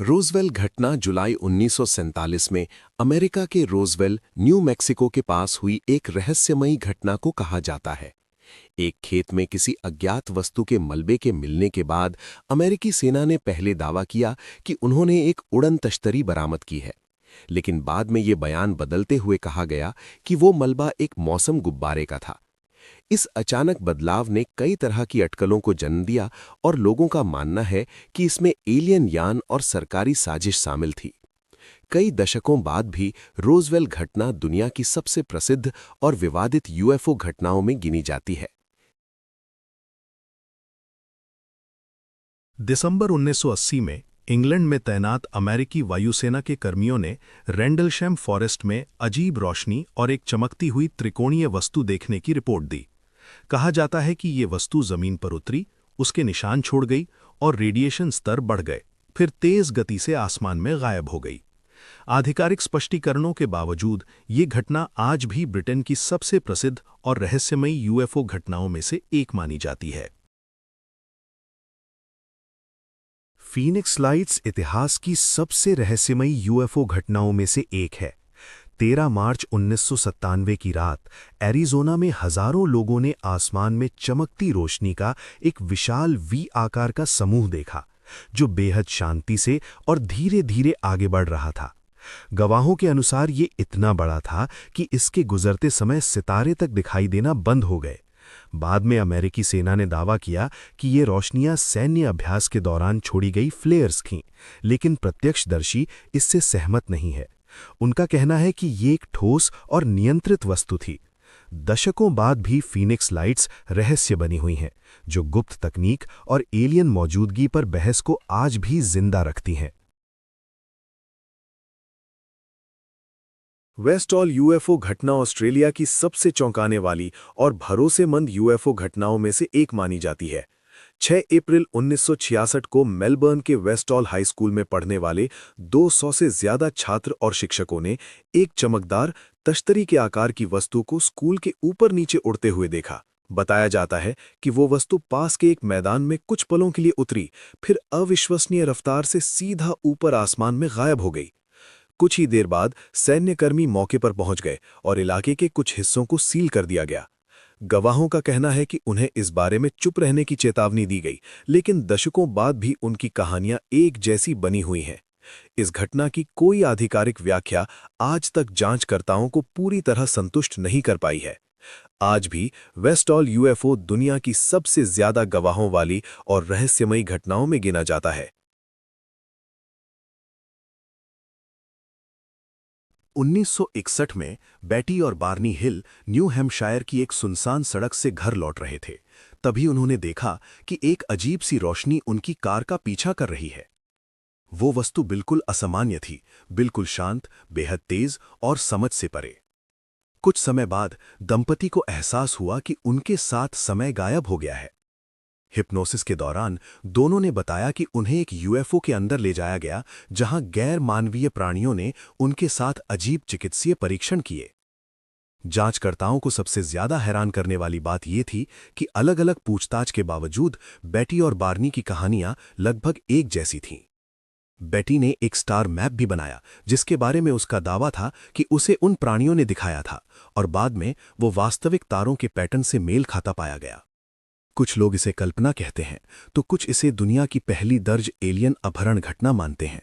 रोज़वेल घटना जुलाई 1947 में अमेरिका के रोज़वेल, न्यू मैक्सिको के पास हुई एक रहस्यमयी घटना को कहा जाता है। एक खेत में किसी अज्ञात वस्तु के मलबे के मिलने के बाद अमेरिकी सेना ने पहले दावा किया कि उन्होंने एक उड़न तश्तरी बरामद की है, लेकिन बाद में ये बयान बदलते हुए कहा गया कि वो मलबा एक मौसम गुब्बारे का था। इस अचानक बदलाव ने कई तरह की अटकलों को जन्म दिया और लोगों का मानना है कि इसमें एलियन यान और सरकारी साजिश शामिल थी। कई दशकों बाद भी रोज़वेल घटना दुनिया की सबसे प्रसिद्ध और विवादित यूएफओ घटनाओं में गिनी जाती है। दिसंबर 1980 में इंग्लैंड में तैनात अमेरिकी वायुसेना के कर्मियों ने रेंडलशैम फॉरेस्ट में अजीब रोशनी और एक चमकती हुई त्रिकोणीय वस्तु देखने की रिपोर्ट दी। कहा जाता है कि ये वस्तु जमीन पर उतरी, उसके निशान छोड़ गई और रेडिएशन स्तर बढ़ गए, फिर तेज गति से आसमान में गायब हो गई। आधिकारिक स्पष्टीकरणों के बावजूद ये घटना आज भी ब्रिटेन की सबसे प्रसिद्ध और रहस्यमयी यूएफओ घटनाओं में से एक मानी जाती है। फीनिक्स लाइट्स इतिहास की सबसे रहस्यमयी यूएफओ घटनाओं में से एक है। 13 मार्च 1997 की रात एरिज़ोना में हजारों लोगों ने आसमान में चमकती रोशनी का एक विशाल वी आकार का समूह देखा, जो बेहद शांति से और धीरे धीरे आगे बढ़ रहा था। गवाहों के अनुसार ये इतना बड़ा था कि इसके गुजरते समय सितारे तक दिखाई देना बंद हो गए। बाद में अमेरिकी सेना ने दावा किया कि ये रोशनियां सैन्य अभ्यास के दौरान छोड़ी गई फ्लेयर्स थीं, लेकिन प्रत्यक्षदर्शी इससे सहमत नहीं है। उनका कहना है कि ये एक ठोस और नियंत्रित वस्तु थी। दशकों बाद भी फीनिक्स लाइट्स रहस्य बनी हुई हैं, जो गुप्त तकनीक और एलियन मौजूदगी पर बहस को आज भी जिंदा रखती हैं। वेस्टॉल यूएफओ घटना ऑस्ट्रेलिया की सबसे चौंकाने वाली और भरोसेमंद यूएफओ घटनाओं में से एक मानी जाती है। 6 अप्रैल 1966 को मेलबर्न के वेस्टॉल हाई स्कूल में पढ़ने वाले 200 से ज्यादा छात्र और शिक्षकों ने एक चमकदार तश्तरी के आकार की वस्तु को स्कूल के ऊपर नीचे उड़ते हुए देखा। बताया जाता है कि वो वस्तु पास के एक मैदान में कुछ पलों के लिए उतरी, फिर अविश्वसनीय रफ्तार से सीधा ऊपर आसमान में गायब हो गई। कुछ ही देर बाद सैन्यकर्मी मौके पर पहुंच गए और इलाके के कुछ हिस्सों को सील कर दिया गया। गवाहों का कहना है कि उन्हें इस बारे में चुप रहने की चेतावनी दी गई, लेकिन दशकों बाद भी उनकी कहानियां एक जैसी बनी हुई हैं। इस घटना की कोई आधिकारिक व्याख्या आज तक जांचकर्ताओं को पूरी तरह संतुष्ट नहीं कर पाई है। आज भी वेस्टॉल यूएफओ दुनिया की सबसे ज्यादा गवाहों वाली और रहस्यमयी घटनाओं में गिना जाता है। 1961 में बैटी और बार्नी हिल न्यू हैम्पशायर की एक सुनसान सड़क से घर लौट रहे थे। तभी उन्होंने देखा कि एक अजीब सी रोशनी उनकी कार का पीछा कर रही है। वो वस्तु बिल्कुल असामान्य थी, बिल्कुल शांत, बेहद तेज और समझ से परे। कुछ समय बाद दंपति को एहसास हुआ कि उनके साथ समय गायब हो गया है। हिप्नोसिस के दौरान दोनों ने बताया कि उन्हें एक यूएफओ के अंदर ले जाया गया, जहां गैर मानवीय प्राणियों ने उनके साथ अजीब चिकित्सीय परीक्षण किए। जांचकर्ताओं को सबसे ज्यादा हैरान करने वाली बात यह थी कि अलग-अलग पूछताछ के बावजूद बैटी और बार्नी की कहानियां लगभग एक जैसी थीं। बैटी ने एक स्टार मैप भी बनाया, जिसके बारे में उसका दावा था कि उसे उन प्राणियों ने दिखाया था, और बाद में वो वास्तविक तारों के पैटर्न से मेल खाता पाया गया। कुछ लोग इसे कल्पना कहते हैं, तो कुछ इसे दुनिया की पहली दर्ज एलियन अपहरण घटना मानते हैं।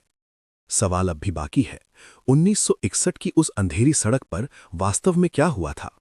सवाल अब भी बाकी है, 1961 की उस अंधेरी सड़क पर वास्तव में क्या हुआ था?